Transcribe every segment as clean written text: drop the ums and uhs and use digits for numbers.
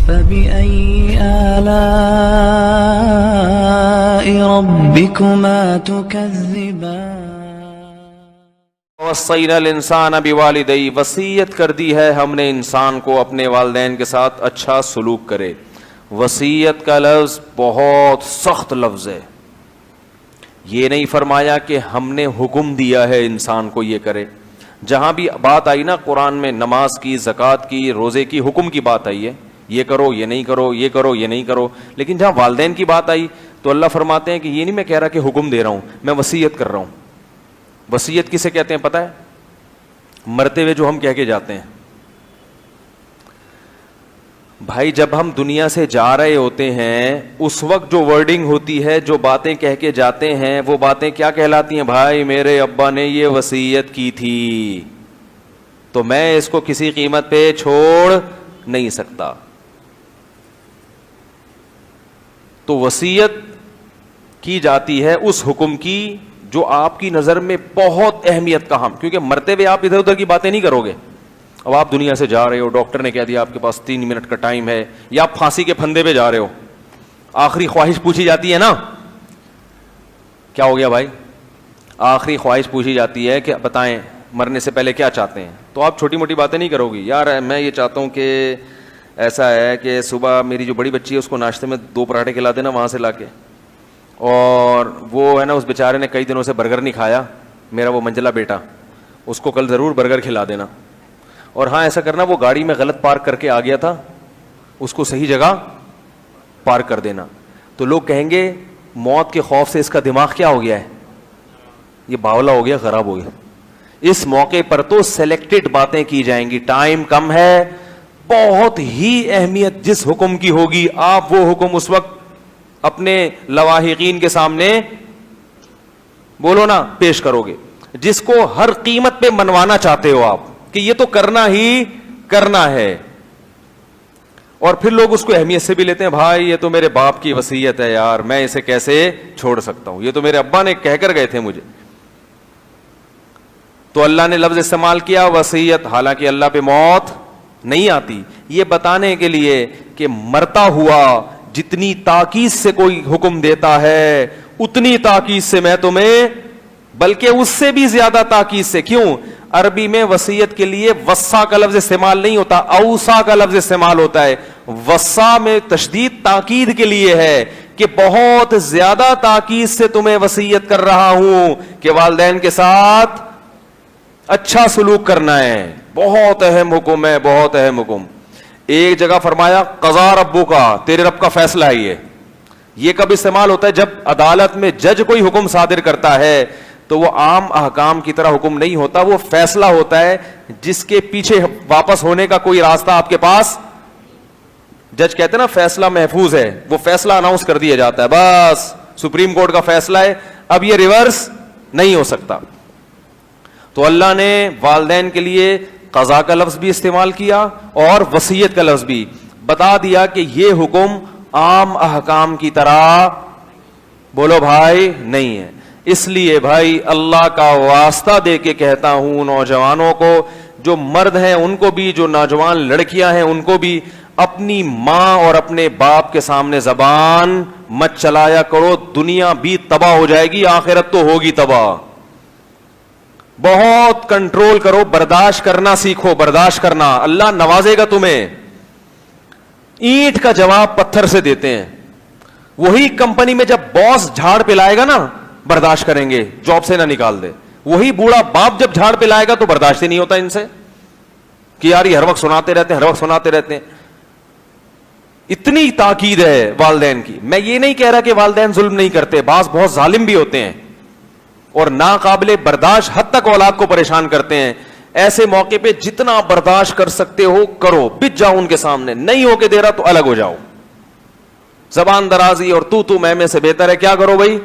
فبأي آلاء ربكما تكذبان وصینا الانسان بوالدیہ، وصیت کر دی ہے ہم نے انسان کو اپنے والدین کے ساتھ اچھا سلوک کرے۔ وصیت کا لفظ بہت سخت لفظ ہے، یہ نہیں فرمایا کہ ہم نے حکم دیا ہے انسان کو یہ کرے۔ جہاں بھی بات آئی نا قرآن میں نماز کی، زکوٰۃ کی، روزے کی، حکم کی بات آئی ہے، یہ کرو یہ نہیں کرو، یہ کرو یہ نہیں کرو، لیکن جہاں والدین کی بات آئی تو اللہ فرماتے ہیں کہ یہ نہیں میں کہہ رہا کہ حکم دے رہا ہوں، میں وصیت کر رہا ہوں۔ وصیت کسے کہتے ہیں پتہ ہے؟ مرتے ہوئے جو ہم کہہ کے جاتے ہیں۔ بھائی جب ہم دنیا سے جا رہے ہوتے ہیں اس وقت جو ورڈنگ ہوتی ہے، جو باتیں کہہ کے جاتے ہیں، وہ باتیں کیا کہلاتی ہیں؟ بھائی میرے ابا نے یہ وصیت کی تھی تو میں اس کو کسی قیمت پہ چھوڑ نہیں سکتا۔ تو وصیت کی جاتی ہے اس حکم کی جو آپ کی نظر میں بہت اہمیت کا ہم، کیونکہ مرتے ہوئے آپ ادھر ادھر کی باتیں نہیں کرو گے۔ اب آپ دنیا سے جا رہے ہو، ڈاکٹر نے کہہ دیا آپ کے پاس 3 منٹ کا ٹائم ہے، یا آپ پھانسی کے پھندے پہ جا رہے ہو، آخری خواہش پوچھی جاتی ہے نا، کیا ہو گیا بھائی؟ آخری خواہش پوچھی جاتی ہے کہ بتائیں مرنے سے پہلے کیا چاہتے ہیں؟ تو آپ چھوٹی موٹی باتیں نہیں کرو گی، یار میں یہ چاہتا ہوں کہ ایسا ہے کہ صبح میری جو بڑی بچی ہے اس کو ناشتے میں 2 پراٹھے کھلا دینا وہاں سے لا کے، اور وہ ہے نا اس بیچارے نے کئی دنوں سے برگر نہیں کھایا، میرا وہ منجلا بیٹا، اس کو کل ضرور برگر کھلا دینا، اور ہاں ایسا کرنا وہ گاڑی میں غلط پارک کر کے آ گیا تھا، اس کو صحیح جگہ پارک کر دینا۔ تو لوگ کہیں گے موت کے خوف سے اس کا دماغ کیا ہو گیا ہے، یہ باولا ہو گیا، خراب ہو گیا۔ اس موقع پر تو سلیکٹڈ باتیں کی جائیں گی، ٹائم کم ہے، بہت ہی اہمیت جس حکم کی ہوگی آپ وہ حکم اس وقت اپنے لواحقین کے سامنے بولو نا پیش کرو گے، جس کو ہر قیمت پہ منوانا چاہتے ہو آپ کہ یہ تو کرنا ہی کرنا ہے، اور پھر لوگ اس کو اہمیت سے بھی لیتے ہیں، بھائی یہ تو میرے باپ کی وصیت ہے یار، میں اسے کیسے چھوڑ سکتا ہوں، یہ تو میرے ابا نے کہہ کر گئے تھے مجھے۔ تو اللہ نے لفظ استعمال کیا وصیت، حالانکہ اللہ پہ موت نہیں آتی، یہ بتانے کے لیے کہ مرتا ہوا جتنی تاکید سے کوئی حکم دیتا ہے اتنی تاکید سے میں تمہیں، بلکہ اس سے بھی زیادہ تاکید سے۔ کیوں؟ عربی میں وصیت کے لیے وصا کا لفظ استعمال نہیں ہوتا، اوصا کا لفظ استعمال ہوتا ہے۔ وصا میں تشدید تاکید کے لیے ہے کہ بہت زیادہ تاکید سے تمہیں وصیت کر رہا ہوں کہ والدین کے ساتھ اچھا سلوک کرنا ہے، بہت اہم حکم ہے، بہت اہم حکم۔ ایک جگہ فرمایا قضا ربک کا، تیرے رب کا فیصلہ ہے یہ کب استعمال ہوتا ہے؟ جب عدالت میں جج کوئی حکم صادر کرتا ہے تو وہ عام احکام کی طرح حکم نہیں ہوتا، وہ فیصلہ ہوتا ہے جس کے پیچھے واپس ہونے کا کوئی راستہ آپ کے پاس، جج کہتے ہیں نا فیصلہ محفوظ ہے، وہ فیصلہ اناؤنس کر دیا جاتا ہے، بس سپریم کورٹ کا فیصلہ ہے، اب یہ ریورس نہیں ہو سکتا۔ تو اللہ نے والدین کے لیے قضا کا لفظ بھی استعمال کیا اور وصیت کا لفظ بھی، بتا دیا کہ یہ حکم عام احکام کی طرح بولو بھائی نہیں ہے۔ اس لیے بھائی اللہ کا واسطہ دے کے کہتا ہوں نوجوانوں کو، جو مرد ہیں ان کو بھی، جو نوجوان لڑکیاں ہیں ان کو بھی، اپنی ماں اور اپنے باپ کے سامنے زبان مت چلایا کرو، دنیا بھی تباہ ہو جائے گی، آخرت تو ہوگی تباہ۔ بہت کنٹرول کرو، برداشت کرنا سیکھو، برداشت کرنا، اللہ نوازے گا تمہیں۔ اینٹ کا جواب پتھر سے دیتے ہیں، وہی کمپنی میں جب باس جھاڑ پہ لائے گا نا برداشت کریں گے، جاب سے نہ نکال دے۔ وہی بوڑھا باپ جب جھاڑ پہ لائے گا تو برداشت ہی نہیں ہوتا ان سے کہ یار یہ ہر وقت سناتے رہتے ہیں، ہر وقت سناتے رہتے ہیں۔ اتنی تاکید ہے والدین کی۔ میں یہ نہیں کہہ رہا کہ والدین ظلم نہیں کرتے، بعض بہت ظالم بھی ہوتے ہیں اور ناقابل برداشت حد تک اولاد کو پریشان کرتے ہیں۔ ایسے موقع پہ جتنا برداشت کر سکتے ہو کرو، بچ جاؤ ان کے سامنے، نہیں ہو کے دے رہا تو الگ ہو جاؤ۔ زبان درازی اور تو میں سے بہتر ہے کیا کرو بھائی،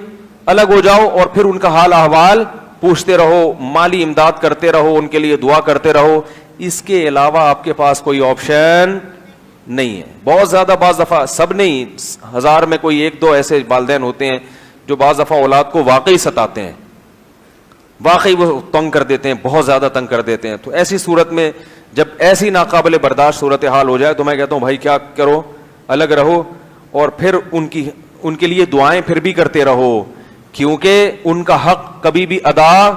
الگ ہو جاؤ، اور پھر ان کا حال احوال پوچھتے رہو، مالی امداد کرتے رہو، ان کے لیے دعا کرتے رہو۔ اس کے علاوہ آپ کے پاس کوئی آپشن نہیں ہے۔ بہت زیادہ بعض دفعہ، سب نہیں، 1000 میں کوئی 1-2 ایسے والدین ہوتے ہیں جو بعض دفعہ اولاد کو واقعی ستاتے ہیں، واقعی وہ تنگ کر دیتے ہیں، بہت زیادہ تنگ کر دیتے ہیں۔ تو ایسی صورت میں جب ایسی ناقابل برداشت صورتحال ہو جائے تو میں کہتا ہوں بھائی کیا کرو, الگ رہو, اور پھر ان کے لیے دعائیں پھر بھی کرتے رہو, کیونکہ ان کا حق کبھی بھی ادا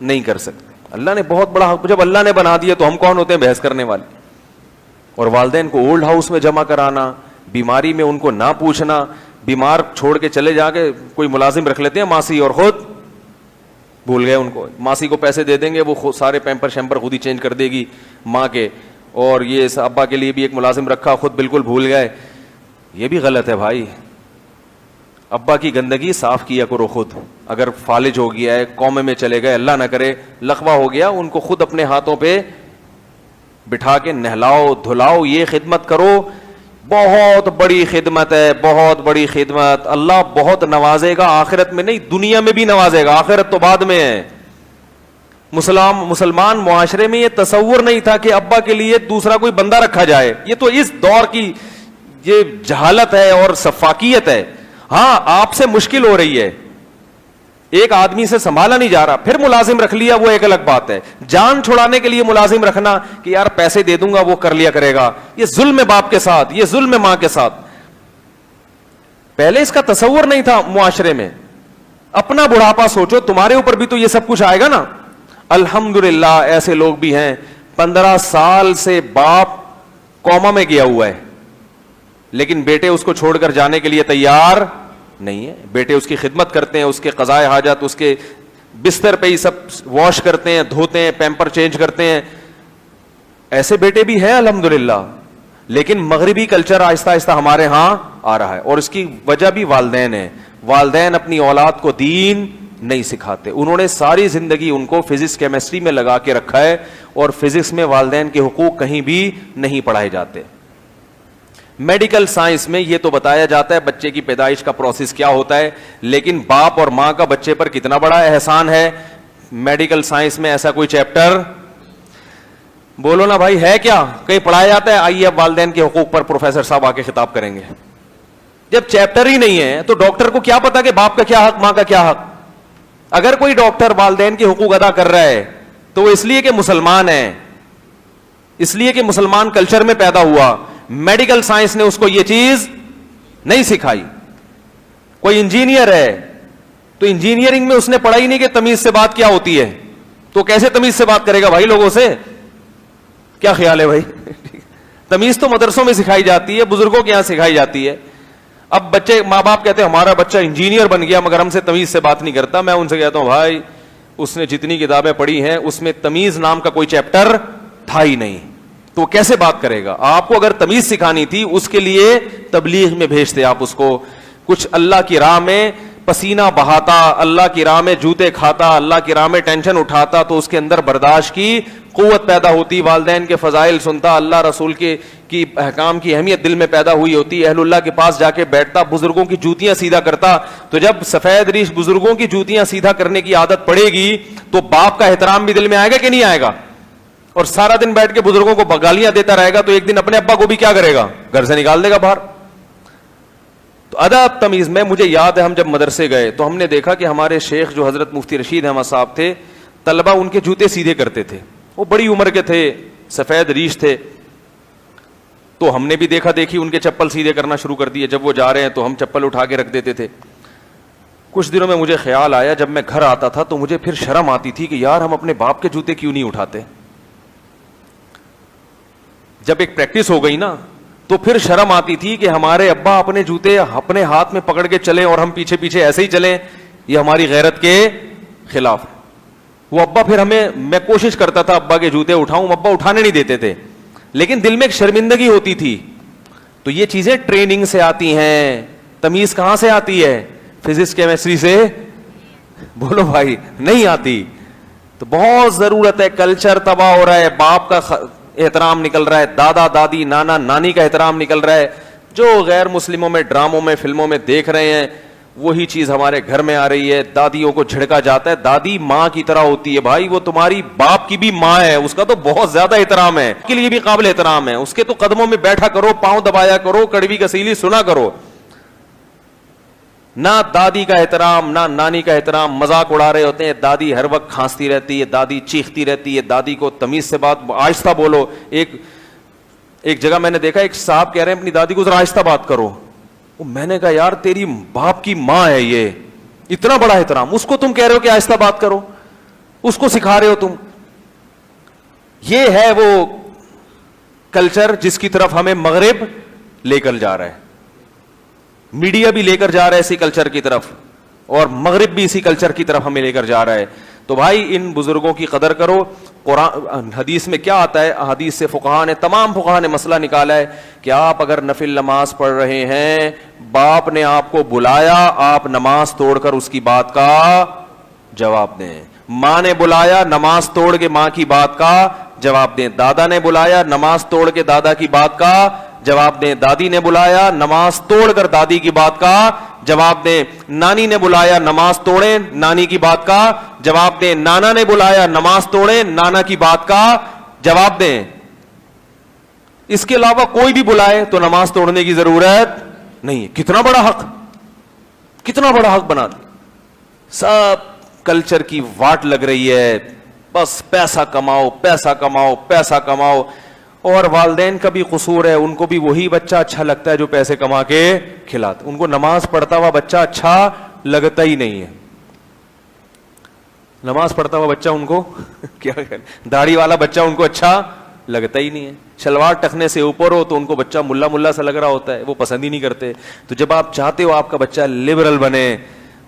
نہیں کر سکتے. اللہ نے بہت بڑا حق, جب اللہ نے بنا دیا تو ہم کون ہوتے ہیں بحث کرنے والے. اور والدین کو اولڈ ہاؤس میں جمع کرانا, بیماری میں ان کو نہ پوچھنا, بیمار چھوڑ کے چلے جا کے کوئی ملازم رکھ لیتے ہیں ماسی, اور خود بھول گئے ان کو. ماسی کو پیسے دے دیں گے, وہ سارے پیمپر شیمپر خود ہی چینج کر دے گی ماں کے, اور یہ ابا کے لیے بھی ایک ملازم رکھا, خود بالکل بھول گئے. یہ بھی غلط ہے بھائی. ابا کی گندگی صاف کیا کرو خود. اگر فالج ہو گیا ہے, قومے میں چلے گئے, اللہ نہ کرے لقوہ ہو گیا, ان کو خود اپنے ہاتھوں پہ بٹھا کے نہلاؤ دھلاؤ, یہ خدمت کرو. بہت بڑی خدمت ہے, بہت بڑی خدمت. اللہ بہت نوازے گا, آخرت میں نہیں دنیا میں بھی نوازے گا, آخرت تو بعد میں ہے. مسلمان معاشرے میں یہ تصور نہیں تھا کہ ابا کے لیے دوسرا کوئی بندہ رکھا جائے. یہ تو اس دور کی یہ جہالت ہے اور سفاکیت ہے. ہاں آپ سے مشکل ہو رہی ہے, ایک آدمی سے سنبھالا نہیں جا رہا, پھر ملازم رکھ لیا, وہ ایک الگ بات ہے. جان چھڑانے کے لیے ملازم رکھنا کہ یار پیسے دے دوں گا وہ کر لیا کرے گا, یہ ظلم ہے باپ کے ساتھ, یہ ظلم ہے ماں کے ساتھ. پہلے اس کا تصور نہیں تھا معاشرے میں. اپنا بڑھاپا سوچو, تمہارے اوپر بھی تو یہ سب کچھ آئے گا نا. الحمدللہ ایسے لوگ بھی ہیں 15 سال سے باپ کوما میں گیا ہوا ہے, لیکن بیٹے اس کو چھوڑ کر جانے کے لیے تیار نہیں ہے. بیٹے اس کی خدمت کرتے ہیں, اس کے قضائے حاجت اس کے بستر پہ ہی سب واش کرتے ہیں, دھوتے ہیں, پیمپر چینج کرتے ہیں. ایسے بیٹے بھی ہیں الحمدللہ. لیکن مغربی کلچر آہستہ آہستہ ہمارے ہاں آ رہا ہے, اور اس کی وجہ بھی والدین ہے. والدین اپنی اولاد کو دین نہیں سکھاتے. انہوں نے ساری زندگی ان کو فزکس کیمسٹری میں لگا کے رکھا ہے, اور فزکس میں والدین کے حقوق کہیں بھی نہیں پڑھائے جاتے. میڈیکل سائنس میں یہ تو بتایا جاتا ہے بچے کی پیدائش کا پروسیس کیا ہوتا ہے, لیکن باپ اور ماں کا بچے پر کتنا بڑا احسان ہے. میڈیکل سائنس میں ایسا کوئی چیپٹر بولو نا بھائی ہے کیا, کہیں پڑھایا جاتا ہے؟ آئیے اب والدین کے حقوق پر پروفیسر صاحب آ کے خطاب کریں گے. جب چیپٹر ہی نہیں ہے تو ڈاکٹر کو کیا پتا کہ باپ کا کیا حق, ماں کا کیا حق. اگر کوئی ڈاکٹر والدین کے حقوق ادا کر رہا ہے تو وہ اس لیے کہ مسلمان ہے, اس لیے کہ مسلمان کلچر میں پیدا ہوا. میڈیکل سائنس نے اس کو یہ چیز نہیں سکھائی. کوئی انجینئر ہے تو انجینئرنگ میں اس نے پڑھا ہی نہیں کہ تمیز سے بات کیا ہوتی ہے, تو کیسے تمیز سے بات کرے گا بھائی لوگوں سے؟ کیا خیال ہے بھائی؟ تمیز تو مدرسوں میں سکھائی جاتی ہے, بزرگوں کے یہاں سکھائی جاتی ہے. اب بچے ماں باپ کہتے ہیں ہمارا بچہ انجینئر بن گیا مگر ہم سے تمیز سے بات نہیں کرتا. میں ان سے کہتا ہوں بھائی اس نے جتنی کتابیں پڑھی ہیں اس میں تمیز نام کا کوئی چیپٹر تھا ہی نہیں, تو وہ کیسے بات کرے گا؟ آپ کو اگر تمیز سکھانی تھی اس کے لیے تبلیغ میں بھیجتے آپ اس کو. کچھ اللہ کی راہ میں پسینہ بہاتا, اللہ کی راہ میں جوتے کھاتا, اللہ کی راہ میں ٹینشن اٹھاتا, تو اس کے اندر برداشت کی قوت پیدا ہوتی, والدین کے فضائل سنتا, اللہ رسول کی احکام کی اہمیت دل میں پیدا ہوئی ہوتی, اہل اللہ کے پاس جا کے بیٹھتا, بزرگوں کی جوتیاں سیدھا کرتا. تو جب سفید ریش بزرگوں کی جوتیاں سیدھا کرنے کی عادت پڑے گی تو باپ کا احترام بھی دل میں آئے گا کہ نہیں آئے گا؟ اور سارا دن بیٹھ کے بزرگوں کو بگالیاں دیتا رہے گا تو ایک دن اپنے ابا کو بھی کیا کرے گا؟ گھر سے نکال دے گا باہر. تو ادب تمیز میں مجھے یاد ہے ہم جب مدرسے گئے تو ہم نے دیکھا کہ ہمارے شیخ جو حضرت مفتی رشید احمد صاحب تھے, طلبہ ان کے جوتے سیدھے کرتے تھے. وہ بڑی عمر کے تھے, سفید ریش تھے, تو ہم نے بھی دیکھا دیکھی ان کے چپل سیدھے کرنا شروع کر دیے. جب وہ جا رہے ہیں تو ہم چپل اٹھا کے رکھ دیتے تھے. کچھ دنوں میں مجھے خیال آیا, جب میں گھر آتا تھا تو مجھے پھر شرم آتی تھی کہ یار ہم اپنے باپ کے جوتے کیوں نہیں اٹھاتے. جب ایک پریکٹس ہو گئی نا تو پھر شرم آتی تھی کہ ہمارے ابا اپنے جوتے اپنے ہاتھ میں پکڑ کے چلیں اور ہم پیچھے پیچھے ایسے ہی چلیں, یہ ہماری غیرت کے خلاف. وہ ابا پھر میں کوشش کرتا تھا ابا کے جوتے اٹھاؤں, ابا اٹھانے نہیں دیتے تھے, لیکن دل میں ایک شرمندگی ہوتی تھی. تو یہ چیزیں ٹریننگ سے آتی ہیں. تمیز کہاں سے آتی ہے؟ فزکس کیمسٹری سے بولو بھائی, نہیں آتی. تو بہت ضرورت ہے. کلچر تباہ ہو رہا ہے, باپ کا احترام نکل رہا ہے, دادا دادی نانا نانی کا احترام نکل رہا ہے. جو غیر مسلموں میں ڈراموں میں فلموں میں دیکھ رہے ہیں وہی چیز ہمارے گھر میں آ رہی ہے. دادیوں کو جھڑکا جاتا ہے, دادی ماں کی طرح ہوتی ہے بھائی, وہ تمہاری باپ کی بھی ماں ہے, اس کا تو بہت زیادہ احترام ہے, اس کے لیے بھی قابل احترام ہے. اس کے تو قدموں میں بیٹھا کرو, پاؤں دبایا کرو, کڑوی کسیلی سنا کرو. نہ دادی کا احترام نہ نانی کا احترام, مذاق اڑا رہے ہوتے ہیں, دادی ہر وقت کھانستی رہتی ہے, دادی چیختی رہتی ہے, دادی کو تمیز سے بات, آہستہ بولو. ایک جگہ میں نے دیکھا ایک صاحب کہہ رہے ہیں اپنی دادی کو ذرا آہستہ بات کرو. میں نے کہا یار تیری باپ کی ماں ہے, یہ اتنا بڑا احترام, اس کو تم کہہ رہے ہو کہ آہستہ بات کرو, اس کو سکھا رہے ہو تم. یہ ہے وہ کلچر جس کی طرف ہمیں مغرب لے کر جا رہا ہے, میڈیا بھی لے کر جا رہا ہے اسی کلچر کی طرف, اور مغرب بھی اسی کلچر کی طرف ہمیں لے کر جا رہا ہے. تو بھائی ان بزرگوں کی قدر کرو. قرآن حدیث میں کیا آتا ہے, حدیث سے فقہا نے, تمام فقہا نے مسئلہ نکالا ہے کہ آپ اگر نفل نماز پڑھ رہے ہیں, باپ نے آپ کو بلایا, آپ نماز توڑ کر اس کی بات کا جواب دیں. ماں نے بلایا, نماز توڑ کے ماں کی بات کا جواب دیں. دادا نے بلایا, نماز توڑ کے دادا کی بات کا جواب دیں. دادی نے بلایا, نماز توڑ کر دادی کی بات کا جواب دیں. نانی نے بلایا, نماز توڑیں نانی کی بات کا جواب دیں. نانا نے بلایا, نماز توڑیں نانا کی بات کا جواب دیں. اس کے علاوہ کوئی بھی بلائے تو نماز توڑنے کی ضرورت نہیں ہے. کتنا بڑا حق, کتنا بڑا حق بنا دیا. سب کلچر کی واٹ لگ رہی ہے, بس پیسہ کماؤ پیسہ کماؤ پیسہ کماؤ. اور والدین کا بھی قصور ہے, ان کو بھی وہی بچہ اچھا لگتا ہے جو پیسے کما کے کھلاتا. ان کو نماز پڑھتا ہوا بچہ اچھا لگتا ہی نہیں ہے. نماز پڑھتا ہوا بچہ ان کو کیا, داڑھی والا بچہ ان کو اچھا لگتا ہی نہیں ہے. شلوار ٹخنے سے اوپر ہو تو ان کو بچہ ملا ملا سا لگ رہا ہوتا ہے, وہ پسند ہی نہیں کرتے. تو جب آپ چاہتے ہو آپ کا بچہ لبرل بنے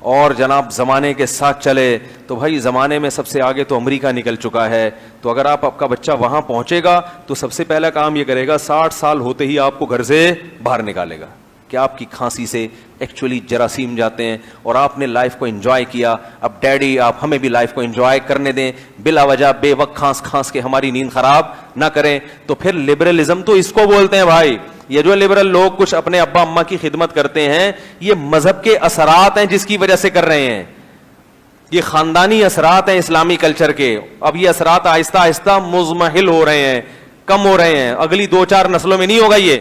اور جناب زمانے کے ساتھ چلے, تو بھائی زمانے میں سب سے آگے تو امریکہ نکل چکا ہے. تو اگر آپ کا بچہ وہاں پہنچے گا تو سب سے پہلا کام یہ کرے گا, 60 سال ہوتے ہی آپ کو گھر سے باہر نکالے گا کہ آپ کی کھانسی سے ایکچولی جراثیم جاتے ہیں اور آپ نے لائف کو انجوائے کیا. اب ڈیڈی آپ ہمیں بھی لائف کو انجوائے کرنے دیں, بلا وجہ بے وقت کھانس کھانس کے ہماری نیند خراب نہ کریں. تو پھر لبرلزم تو اس کو بولتے ہیں بھائی. یہ جو لبرل لوگ کچھ اپنے ابا اماں کی خدمت کرتے ہیں, یہ مذہب کے اثرات ہیں جس کی وجہ سے کر رہے ہیں. یہ خاندانی اثرات ہیں اسلامی کلچر کے. اب یہ اثرات آہستہ آہستہ مزمحل ہو رہے ہیں, کم ہو رہے ہیں. اگلی 2-4 نسلوں میں نہیں ہوگا یہ.